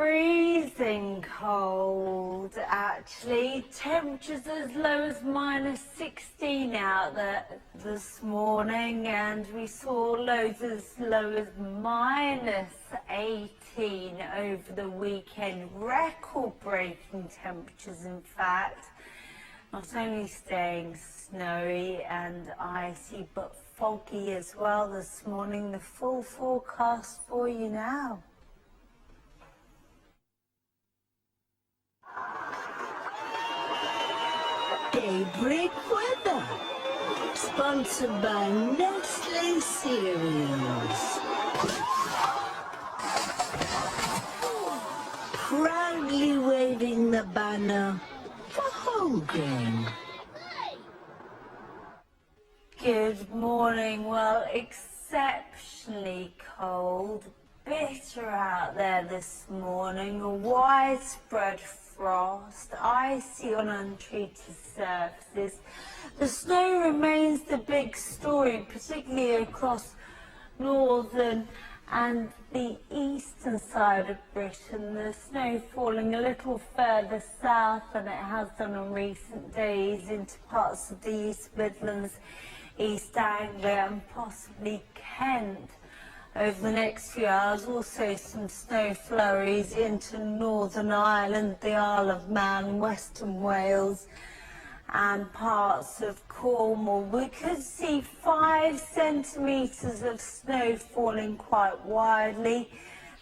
freezing cold, actually. Temperatures as low as -16 out there this morning, and we saw lows as low as -18 over the weekend. Record-breaking temperatures, in fact. Not only staying snowy and icy, but foggy as well this morning. The full forecast for you now. Daybreak weather, sponsored by Nestle Cereals. Proudly waving the banner for whole grain. Good morning. Well, exceptionally cold, bitter out there this morning. A widespread frost, icy on untreated surfaces. The snow remains the big story, particularly across northern and the eastern side of Britain. The snow falling a little further south than it has done in recent days into parts of the East Midlands, East Anglia and possibly Kent over the next few hours. Also some snow flurries into Northern Ireland, the Isle of Man, Western Wales and parts of Cornwall. We could see 5 centimetres of snow falling quite widely.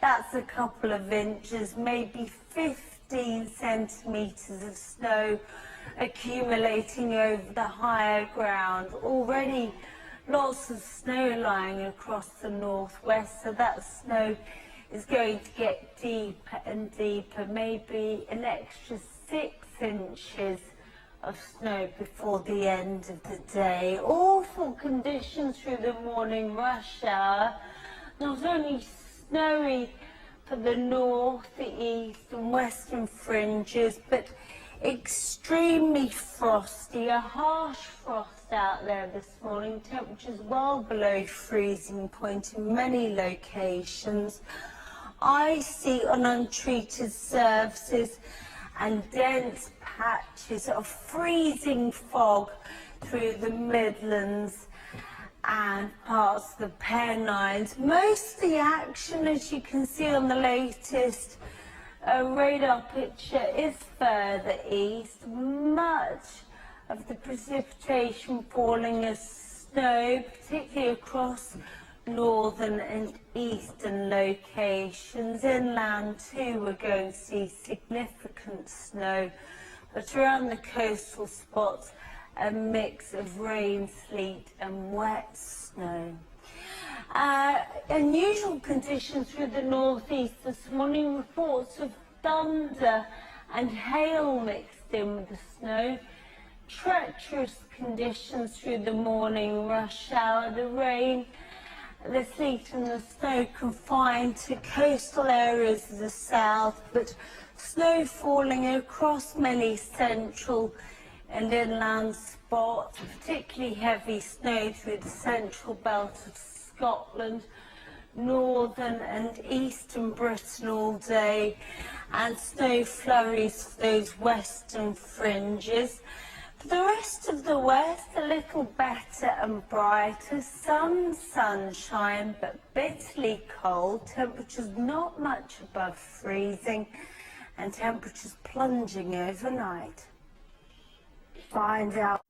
That's a couple of inches, maybe 15 centimetres of snow accumulating over the higher ground. Already lots of snow lying across the northwest, so that snow is going to get deeper and deeper, maybe an extra 6 inches of snow before the end of the day. Awful conditions through the morning rush hour, not only snowy for the north, the east and western fringes, but extremely frosty, a harsh frost out there this morning. Temperatures well below freezing point in many locations. Icy on untreated surfaces and dense patches of freezing fog through the Midlands and parts of the Pennines. Most of the action, as you can see on the latest radar picture, is further east. Much of the precipitation falling as snow, particularly across northern and eastern locations. Inland too, we're going to see significant snow, but around the coastal spots, a mix of rain, sleet and wet snow. Unusual conditions through the northeast this morning. Reports of thunder and hail mixed in with the snow. Treacherous conditions through the morning rush hour. The rain, the sleet and the snow confined to coastal areas of the south, but snow falling across many central and inland spots, particularly heavy snow through the central belt of Scotland, northern and eastern Britain all day, and snow flurries for those western fringes. For the rest of the west, a little better and brighter. Some sunshine, but bitterly cold. Temperatures not much above freezing, and temperatures plunging overnight. Find out.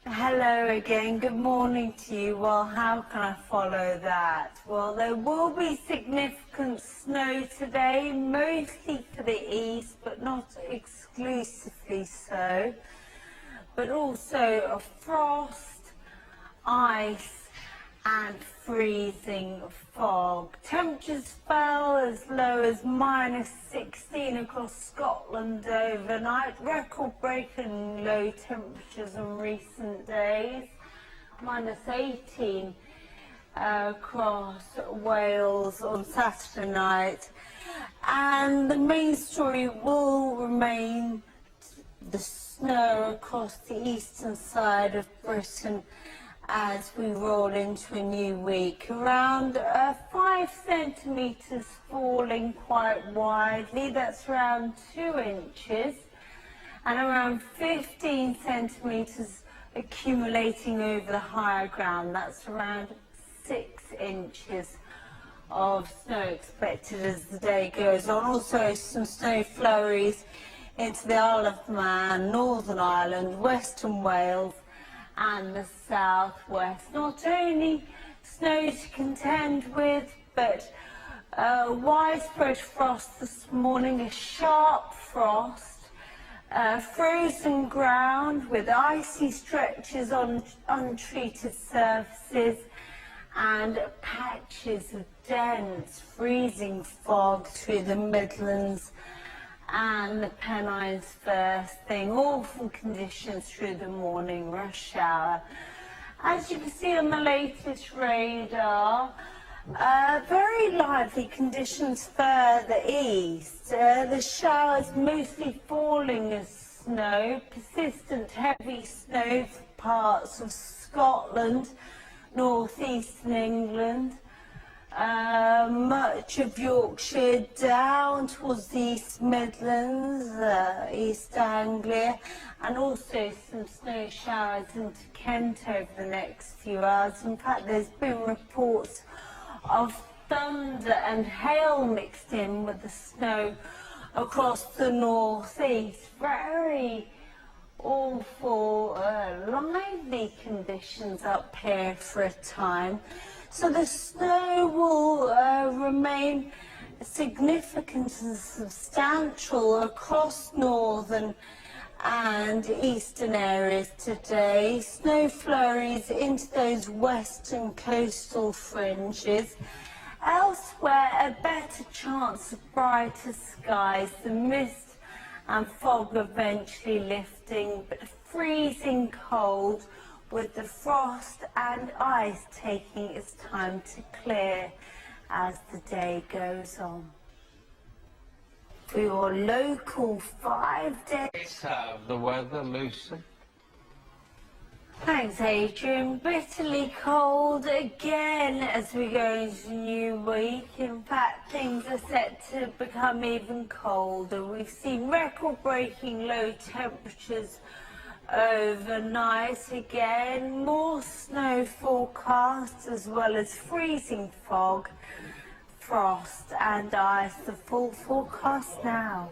Hello again, good morning to you. Well, how can I follow that? Well, there will be significant snow today, mostly for the east, but not exclusively so. But also a frost, ice and freezing fog. Temperatures fell as low as -16 across Scotland overnight. Record-breaking low temperatures in recent days. -18 across Wales on Saturday night. And the main story will remain the snow across the eastern side of Britain as we roll into a new week. Around 5 centimetres falling quite widely, that's around 2 inches, and around 15 centimetres accumulating over the higher ground, that's around 6 inches of snow expected as the day goes on. Also some snow flurries into the Isle of Man, Northern Ireland, Western Wales and the southwest. Not only snow to contend with, but widespread frost this morning, a sharp frost, frozen ground with icy stretches on untreated surfaces and patches of dense freezing fog through the Midlands and the Pennines first thing. Awful conditions through the morning rush hour. As you can see on the latest radar, very lively conditions further east. The showers mostly falling as snow, persistent heavy snow for parts of Scotland, northeastern England, much of Yorkshire down towards the East Midlands, East Anglia, and also some snow showers into Kent over the next few hours. In fact, there's been reports of thunder and hail mixed in with the snow across the northeast. Very awful, lively conditions up here for a time. So the snow will remain significant and substantial across northern and eastern areas today. Snow flurries into those western coastal fringes. Elsewhere, a better chance of brighter skies. The mist and fog eventually lifting, but freezing cold with the frost and ice taking its time to clear as the day goes on. For your local 5-day... Let's have the weather, Lucy. Thanks, Adrian. Bitterly cold again as we go into the new week. In fact, things are set to become even colder. We've seen record-breaking low temperatures overnight again. More snow forecast as well as freezing fog, frost and ice. The full forecast now.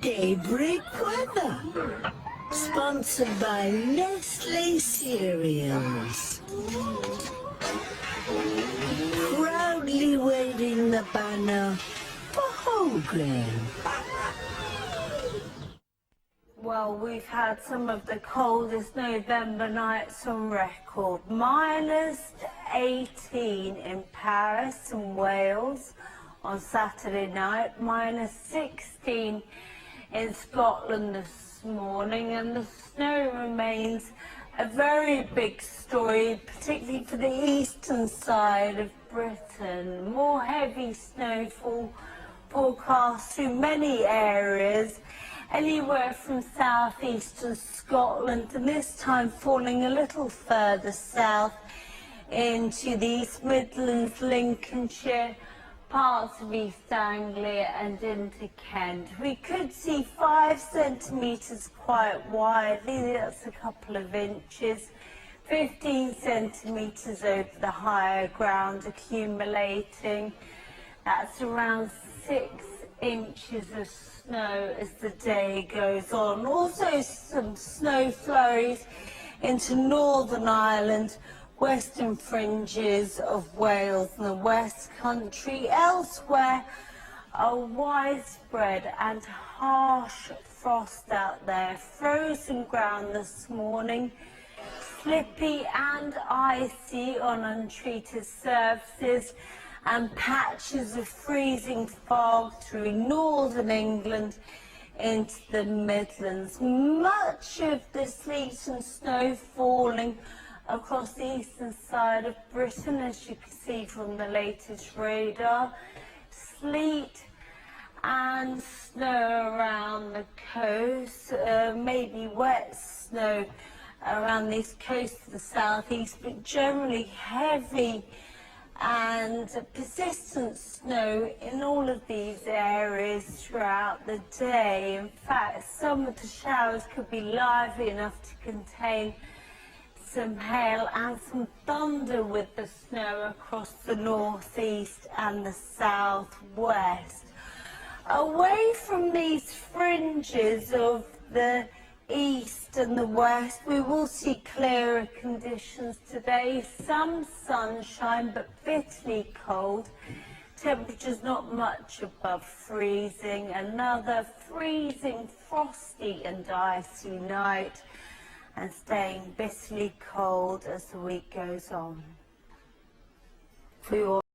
Daybreak weather. Sponsored by Nestle Cereals. Proudly waving the banner for whole grain. Well, we've had some of the coldest November nights on record. Minus 18 in Paris and Wales on Saturday night, minus 16 in Scotland this morning, and the snow remains a very big story, particularly for the eastern side of Britain. More heavy snowfall forecast through many areas, anywhere from southeastern Scotland, and this time falling a little further south into the East Midlands, Lincolnshire, parts of East Anglia and into Kent. We could see 5 centimetres quite widely, that's a couple of inches, 15 centimetres over the higher ground accumulating. That's around 6 inches of snow as the day goes on. Also some snow flurries into Northern Ireland, western fringes of Wales and the West Country. Elsewhere, a widespread and harsh frost out there. Frozen ground this morning, slippy and icy on untreated surfaces, and patches of freezing fog through northern England into the Midlands. Much of the sleet and snow falling across the eastern side of Britain, as you can see from the latest radar. Sleet and snow around the coast, maybe wet snow around the east coast to the southeast, but generally heavy and persistent snow in all of these areas throughout the day. In fact, some of the showers could be lively enough to contain some hail and some thunder with the snow across the northeast and the southwest. Away from these fringes of the east and the west, we will see clearer conditions today. Some sunshine, but bitterly cold. Temperatures not much above freezing. Another freezing, frosty and icy night, and staying bitterly cold as the week goes on. For your